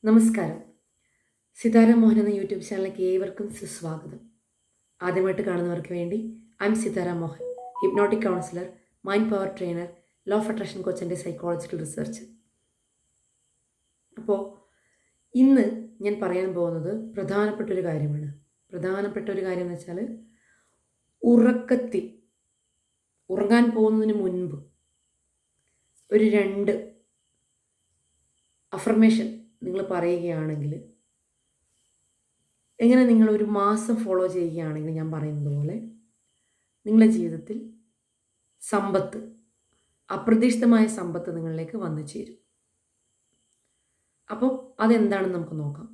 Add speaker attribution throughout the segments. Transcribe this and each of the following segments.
Speaker 1: നമസ്കാരം. സിതാര മോഹൻ എന്ന യൂട്യൂബ് ചാനലിലേക്ക് ഏവർക്കും സുസ്വാഗതം. ആദ്യമായിട്ട് കാണുന്നവർക്ക് വേണ്ടി Sithara Mohan, hypnotic counsellor, mind power trainer, law of attraction coach psychological research. അപ്പോൾ ഇന്ന് ഞാൻ പറയാൻ പോകുന്നത് പ്രധാനപ്പെട്ട ഒരു കാര്യം എന്ന് വെച്ചാൽ ഉറങ്ങാൻ പോകുന്നതിന് മുൻപ് ഒരു 2 അഫർമേഷൻ നിങ്ങൾ പറയുകയാണെങ്കിൽ, എങ്ങനെ നിങ്ങൾ ഒരു മാസം ഫോളോ ചെയ്യുകയാണെങ്കിൽ ഞാൻ പറയുന്നത് പോലെ നിങ്ങളുടെ ജീവിതത്തിൽ അപ്രതീക്ഷിതമായ സമ്പത്ത് നിങ്ങളിലേക്ക് വന്നു ചേരും. അപ്പോൾ അതെന്താണെന്ന് നമുക്ക് നോക്കാം.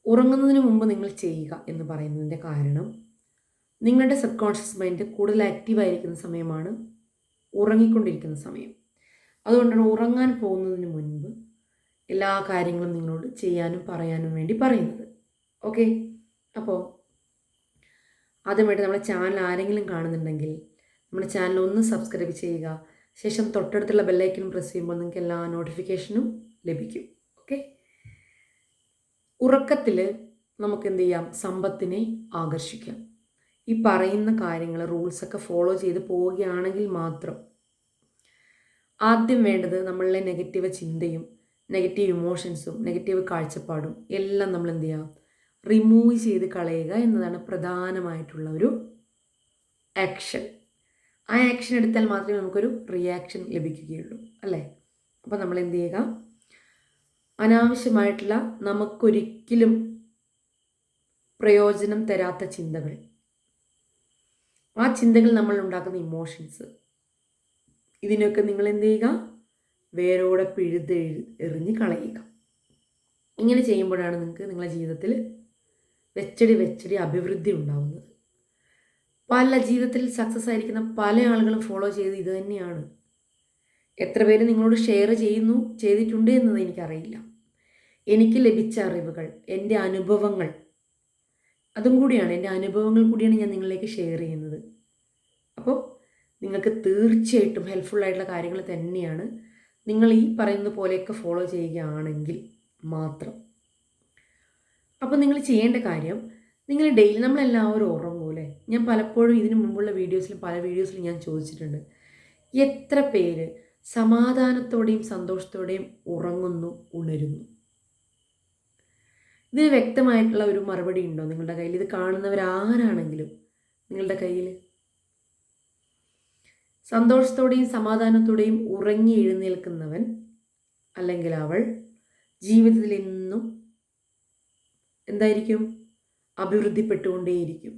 Speaker 1: ഉറങ്ങുന്നതിന് മുമ്പ് നിങ്ങൾ ചെയ്യുക എന്ന് പറയുന്നതിൻ്റെ കാരണം, നിങ്ങളുടെ സബ് കോൺഷ്യസ് മൈൻഡ് കൂടുതൽ ആക്റ്റീവായിരിക്കുന്ന സമയമാണ് ഉറങ്ങിക്കൊണ്ടിരിക്കുന്ന സമയം. അതുകൊണ്ടാണ് ഉറങ്ങാൻ പോകുന്നതിന് മുൻപ് എല്ലാ കാര്യങ്ങളും നിങ്ങളോട് ചെയ്യാനും പറയാനും വേണ്ടി പറയുന്നത്. ഓക്കെ, അപ്പോൾ ആദ്യമായിട്ട് നമ്മുടെ ചാനൽ ആരെങ്കിലും കാണുന്നുണ്ടെങ്കിൽ നമ്മുടെ ചാനൽ ഒന്ന് സബ്സ്ക്രൈബ് ചെയ്യുക. ശേഷം തൊട്ടടുത്തുള്ള ബെല്ലൈക്കനും പ്രസ് ചെയ്യുമ്പോൾ നിങ്ങൾക്ക് എല്ലാ നോട്ടിഫിക്കേഷനും ലഭിക്കും. ഓക്കെ, ഉറക്കത്തിൽ നമുക്ക് എന്ത് ചെയ്യാം? സമ്പത്തിനെ ആകർഷിക്കാം. ഈ പറയുന്ന കാര്യങ്ങൾ, റൂൾസൊക്കെ ഫോളോ ചെയ്ത് പോവുകയാണെങ്കിൽ മാത്രം. ആദ്യം വേണ്ടത് നമ്മളിലെ നെഗറ്റീവ് ചിന്തയും നെഗറ്റീവ് ഇമോഷൻസും നെഗറ്റീവ് കാഴ്ചപ്പാടും എല്ലാം നമ്മൾ എന്ത് ചെയ്യുക? റിമൂവ് ചെയ്ത് കളയുക എന്നതാണ് പ്രധാനമായിട്ടുള്ള ഒരു ആക്ഷൻ. ആ ആക്ഷൻ എടുത്താൽ മാത്രമേ നമുക്കൊരു റിയാക്ഷൻ ലഭിക്കുകയുള്ളൂ, അല്ലേ? അപ്പോൾ നമ്മൾ എന്ത് ചെയ്യുക? അനാവശ്യമായിട്ടുള്ള, നമുക്കൊരിക്കലും പ്രയോജനം തരാത്ത ചിന്തകൾ, ആ ചിന്തകൾ നമ്മൾ ഉണ്ടാക്കുന്ന ഇമോഷൻസ്, ഇതിനൊക്കെ നിങ്ങൾ എന്ത് ചെയ്യുക? വേരോടെ എറിഞ്ഞ് കളയുക. ഇങ്ങനെ ചെയ്യുമ്പോഴാണ് നിങ്ങൾക്ക് നിങ്ങളുടെ ജീവിതത്തിൽ വെച്ചടി അഭിവൃദ്ധി ഉണ്ടാവുന്നത്. ജീവിതത്തിൽ സക്സസ് ആയിരിക്കുന്ന പല ആളുകളും ഫോളോ ചെയ്ത് ഇത് തന്നെയാണ്. എത്ര പേര് നിങ്ങളോട് ഷെയർ ചെയ്തിട്ടുണ്ട് എന്നത് എനിക്കറിയില്ല. എനിക്ക് ലഭിച്ച അറിവുകൾ, എൻ്റെ അനുഭവങ്ങൾ, എൻ്റെ അനുഭവങ്ങൾ കൂടിയാണ് ഞാൻ നിങ്ങളിലേക്ക് ഷെയർ ചെയ്യുന്നത്. അപ്പോൾ നിങ്ങൾക്ക് തീർച്ചയായിട്ടും ഹെൽപ്ഫുൾ ആയിട്ടുള്ള കാര്യങ്ങൾ തന്നെയാണ്. നിങ്ങൾ ഈ പറയുന്നത് പോലെയൊക്കെ ഫോളോ ചെയ്യുകയാണെങ്കിൽ മാത്രം. അപ്പോൾ നിങ്ങൾ ചെയ്യേണ്ട കാര്യം, നിങ്ങൾ ഡെയിലി, നമ്മളെല്ലാവരും ഉറങ്ങൂലേ? ഞാൻ പലപ്പോഴും ഇതിനു മുമ്പുള്ള പല വീഡിയോസിലും ഞാൻ ചോദിച്ചിട്ടുണ്ട്, എത്ര പേര് സമാധാനത്തോടെയും സന്തോഷത്തോടെയും ഉണരുന്നു? ഇതിന് വ്യക്തമായിട്ടുള്ള ഒരു മറുപടി ഉണ്ടോ നിങ്ങളുടെ കയ്യിൽ? ഇത് കാണുന്നവരാരാണെങ്കിലും നിങ്ങളുടെ കയ്യിൽ സന്തോഷത്തോടെയും സമാധാനത്തോടെയും ഉറങ്ങി എഴുന്നേൽക്കുന്നവൻ അല്ലെങ്കിൽ അവൾ ജീവിതത്തിൽ എന്നും എന്തായിരിക്കും? അഭിവൃദ്ധിപ്പെട്ടുകൊണ്ടേയിരിക്കും.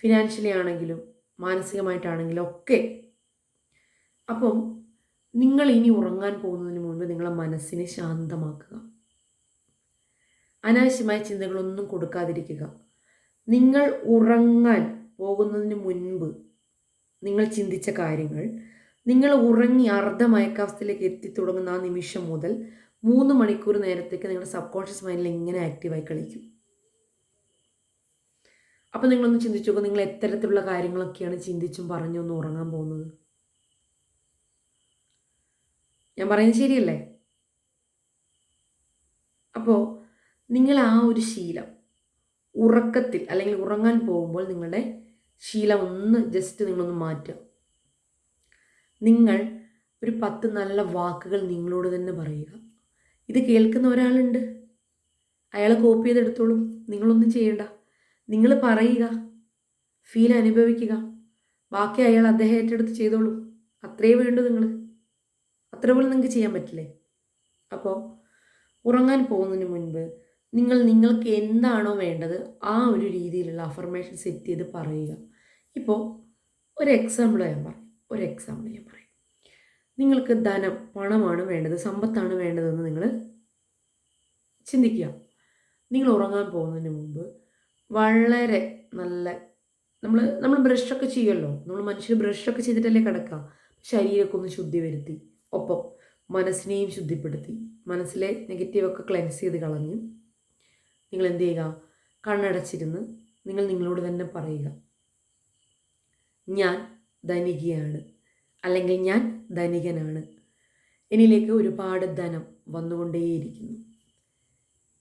Speaker 1: ഫിനാൻഷ്യലി ആണെങ്കിലും മാനസികമായിട്ടാണെങ്കിലും ഒക്കെ. അപ്പം നിങ്ങൾ ഇനി ഉറങ്ങാൻ പോകുന്നതിന് മുൻപ് നിങ്ങളെ മനസ്സിനെ ശാന്തമാക്കുക. അനാവശ്യമായ ചിന്തകളൊന്നും കൊടുക്കാതിരിക്കുക. നിങ്ങൾ ഉറങ്ങാൻ പോകുന്നതിന് മുൻപ് നിങ്ങൾ ചിന്തിച്ച കാര്യങ്ങൾ, നിങ്ങൾ ഉറങ്ങി അർദ്ധമയക്കാവസ്ഥയിലേക്ക് എത്തിത്തുടങ്ങുന്ന ആ നിമിഷം മുതൽ 3 മണിക്കൂർ നേരത്തേക്ക് നിങ്ങളുടെ സബ് കോൺഷ്യസ് മൈൻഡിൽ എങ്ങനെ ആക്റ്റീവായി കളിക്കും. അപ്പോൾ നിങ്ങളൊന്ന് ചിന്തിച്ചു നോക്കുക, നിങ്ങൾ എത്തരത്തിലുള്ള കാര്യങ്ങളൊക്കെയാണ് ചിന്തിച്ചും പറഞ്ഞൊന്ന് ഉറങ്ങാൻ പോകുന്നത്? ഞാൻ പറയുന്നത് ശരിയല്ലേ? അപ്പോൾ നിങ്ങൾ ആ ഒരു ശീലം ഉറക്കത്തിൽ അല്ലെങ്കിൽ ഉറങ്ങാൻ പോകുമ്പോൾ നിങ്ങളുടെ ശീലം നിങ്ങളൊന്ന് മാറ്റുക. നിങ്ങൾ ഒരു 10 നല്ല വാക്കുകൾ നിങ്ങളോട് തന്നെ പറയുക. ഇത് കേൾക്കുന്ന ഒരാളുണ്ട്, അയാൾ കോപ്പി ചെയ്തെടുത്തോളും, നിങ്ങളൊന്നും ചെയ്യണ്ട. നിങ്ങൾ പറയുക, ഫീൽ അനുഭവിക്കുക, ബാക്കി അദ്ദേഹം ഏറ്റെടുത്ത് ചെയ്തോളൂ. അത്രേ വേണ്ടു. അത്ര പോലും നിങ്ങൾക്ക് ചെയ്യാൻ പറ്റില്ലേ? അപ്പോൾ ഉറങ്ങാൻ പോകുന്നതിന് മുൻപ് നിങ്ങൾക്ക് എന്താണോ വേണ്ടത് ആ ഒരു രീതിയിലുള്ള അഫർമേഷൻ സെറ്റ് ചെയ്ത് പറയുക. ഇപ്പോൾ ഒരു എക്സാമ്പിൾ ഞാൻ പറയും. നിങ്ങൾക്ക് പണമാണ് വേണ്ടത്, സമ്പത്താണ് വേണ്ടതെന്ന് നിങ്ങൾ ചിന്തിക്കുക. നിങ്ങൾ ഉറങ്ങാൻ പോകുന്നതിന് മുമ്പ് വളരെ നല്ല, നമ്മൾ ബ്രഷൊക്കെ ചെയ്യുമല്ലോ, മനുഷ്യർ ബ്രഷൊക്കെ ചെയ്തിട്ടല്ലേ കിടക്കുക. ശരീരമൊക്കെ ഒന്ന് ശുദ്ധി വരുത്തി, ഒപ്പം മനസ്സിനെയും ശുദ്ധിപ്പെടുത്തി, മനസ്സിലെ നെഗറ്റീവൊക്കെ ക്ലെൻസ് ചെയ്ത് കളഞ്ഞ് നിങ്ങൾ എന്ത് ചെയ്യുക? കണ്ണടച്ചിരുന്ന് നിങ്ങളോട് തന്നെ പറയുക, ഞാൻ ധനികയാണ്, അല്ലെങ്കിൽ ഞാൻ ധനികനാണ്. എന്നിലേക്ക് ഒരുപാട് ധനം വന്നുകൊണ്ടേയിരിക്കുന്നു.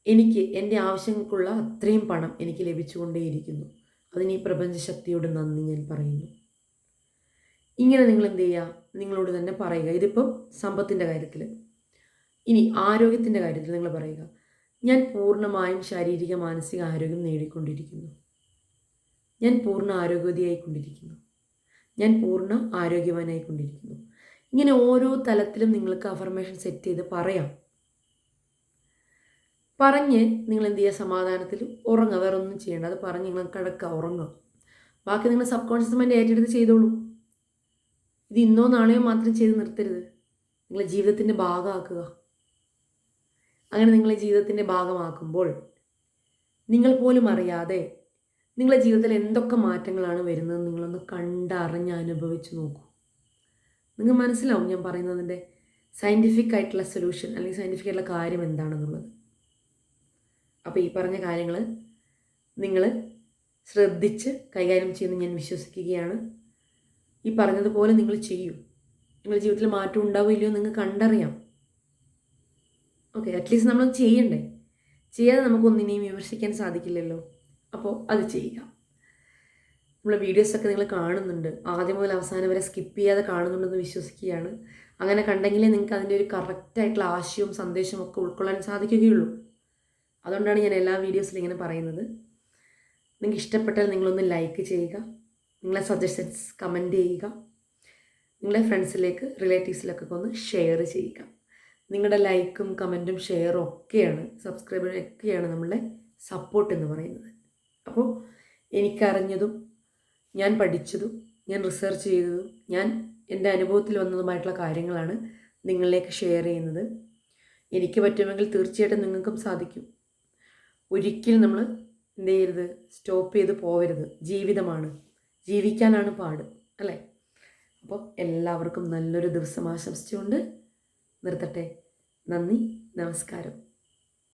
Speaker 1: എനിക്ക് എൻ്റെ ആവശ്യങ്ങൾക്കുള്ള അത്രയും പണം എനിക്ക് ലഭിച്ചുകൊണ്ടേയിരിക്കുന്നു. അതിന് ഈ പ്രപഞ്ചശക്തിയോട് നന്ദി ഞാൻ പറയുന്നു. ഇങ്ങനെ നിങ്ങൾ എന്ത് ചെയ്യുക? നിങ്ങളോട് തന്നെ പറയുക. ഇതിപ്പം സമ്പത്തിൻ്റെ കാര്യത്തിൽ. ഇനി ആരോഗ്യത്തിൻ്റെ കാര്യത്തിൽ നിങ്ങൾ പറയുക, ഞാൻ പൂർണ്ണമായും ശാരീരിക മാനസിക ആരോഗ്യം നേടിക്കൊണ്ടിരിക്കുന്നു. ഞാൻ പൂർണ്ണ ആരോഗ്യവതിയായിക്കൊണ്ടിരിക്കുന്നു. ഞാൻ പൂർണ്ണ ആരോഗ്യവാനായിക്കൊണ്ടിരിക്കുന്നു. ഇങ്ങനെ ഓരോ തലത്തിലും നിങ്ങൾക്ക് അഫർമേഷൻ സെറ്റ് ചെയ്ത് പറയാം. പറഞ്ഞ് നിങ്ങൾ എന്ത് ചെയ്യുക? സമാധാനത്തിൽ ഉറങ്ങുക. വേറെ ഒന്നും ചെയ്യേണ്ട. അത് പറഞ്ഞ് നിങ്ങൾ കിടക്കുക, ഉറങ്ങുക. ബാക്കി നിങ്ങൾ സബ് കോൺഷ്യസ് മൈൻഡ് ഏറ്റെടുത്ത് ചെയ്തോളൂ. ഇത് ഇന്നോ നാളെയോ മാത്രം ചെയ്ത് നിർത്തരുത്. നിങ്ങളെ ജീവിതത്തിൻ്റെ ഭാഗമാക്കുക. അങ്ങനെ നിങ്ങളെ ജീവിതത്തിൻ്റെ ഭാഗമാക്കുമ്പോൾ നിങ്ങൾ പോലും അറിയാതെ നിങ്ങളുടെ ജീവിതത്തിൽ എന്തൊക്കെ മാറ്റങ്ങളാണ് വരുന്നത് നിങ്ങളൊന്ന് കണ്ടറിഞ്ഞ് അനുഭവിച്ച് നോക്കൂ. നിങ്ങൾ മനസ്സിലാവും ഞാൻ പറയുന്നതിൻ്റെ സയൻറ്റിഫിക് ആയിട്ടുള്ള സൊല്യൂഷൻ അല്ലെങ്കിൽ സയൻറ്റിഫിക് ആയിട്ടുള്ള കാര്യം എന്താണെന്നുള്ളത്. അപ്പോൾ ഈ പറഞ്ഞ കാര്യങ്ങൾ നിങ്ങൾ ശ്രദ്ധിച്ച് കൈകാര്യം ചെയ്യുമെന്ന് ഞാൻ വിശ്വസിക്കുകയാണ്. ഈ പറഞ്ഞതുപോലെ നിങ്ങൾ ചെയ്യൂ. നിങ്ങളുടെ ജീവിതത്തിൽ മാറ്റം ഉണ്ടാവില്ലയോ നിങ്ങൾക്ക് കണ്ടറിയാം. ഓക്കെ, അറ്റ്ലീസ്റ്റ് നമ്മൾ ചെയ്യണ്ടേ? ചെയ്യാതെ നമുക്കൊന്നിനെയും വിമർശിക്കാൻ സാധിക്കില്ലല്ലോ. അപ്പോൾ അത് ചെയ്യുക. നമ്മളെ വീഡിയോസൊക്കെ നിങ്ങൾ കാണുന്നുണ്ട്, ആദ്യം മുതൽ അവസാനം വരെ സ്കിപ്പ് ചെയ്യാതെ കാണുന്നുണ്ടെന്ന് വിശ്വസിക്കുകയാണ്. അങ്ങനെ കണ്ടെങ്കിലേ നിങ്ങൾക്ക് അതിൻ്റെ ഒരു കറക്റ്റായിട്ടുള്ള ആശയവും സന്ദേശവും ഒക്കെ ഉൾക്കൊള്ളാൻ സാധിക്കുകയുള്ളൂ. അതുകൊണ്ടാണ് ഞാൻ എല്ലാ വീഡിയോസിലും ഇങ്ങനെ പറയുന്നത്. നിങ്ങൾക്ക് ഇഷ്ടപ്പെട്ടാൽ നിങ്ങളൊന്ന് ലൈക്ക് ചെയ്യുക, നിങ്ങളെ സജഷൻസ് കമൻറ്റ് ചെയ്യുക, നിങ്ങളെ ഫ്രണ്ട്സിലേക്ക് റിലേറ്റീവ്സിലൊക്കെ ഒന്ന് ഷെയർ ചെയ്യുക. നിങ്ങളുടെ ലൈക്കും കമൻറ്റും ഷെയറും ഒക്കെയാണ്, സബ്സ്ക്രൈബറും ഒക്കെയാണ് നമ്മളുടെ സപ്പോർട്ട് എന്ന് പറയുന്നത്. അപ്പോൾ എനിക്കറിഞ്ഞതും ഞാൻ പഠിച്ചതും ഞാൻ റിസർച്ച് ചെയ്തതും ഞാൻ എൻ്റെ അനുഭവത്തിൽ വന്നതുമായിട്ടുള്ള കാര്യങ്ങളാണ് നിങ്ങളിലേക്ക് ഷെയർ ചെയ്യുന്നത്. എനിക്ക് പറ്റുമെങ്കിൽ തീർച്ചയായിട്ടും നിങ്ങൾക്കും സാധിക്കും. ഒരിക്കലും നമ്മൾ എന്ത് ചെയ്യരുത്? സ്റ്റോപ്പ് ചെയ്ത് പോകരുത്. ജീവിതമാണ്, ജീവിക്കാനാണ് പാട്, അല്ലേ? അപ്പോൾ എല്ലാവർക്കും നല്ലൊരു ദിവസം ആശംസിച്ചുകൊണ്ട് നിർത്തട്ടെ. നന്ദി, നമസ്കാരം.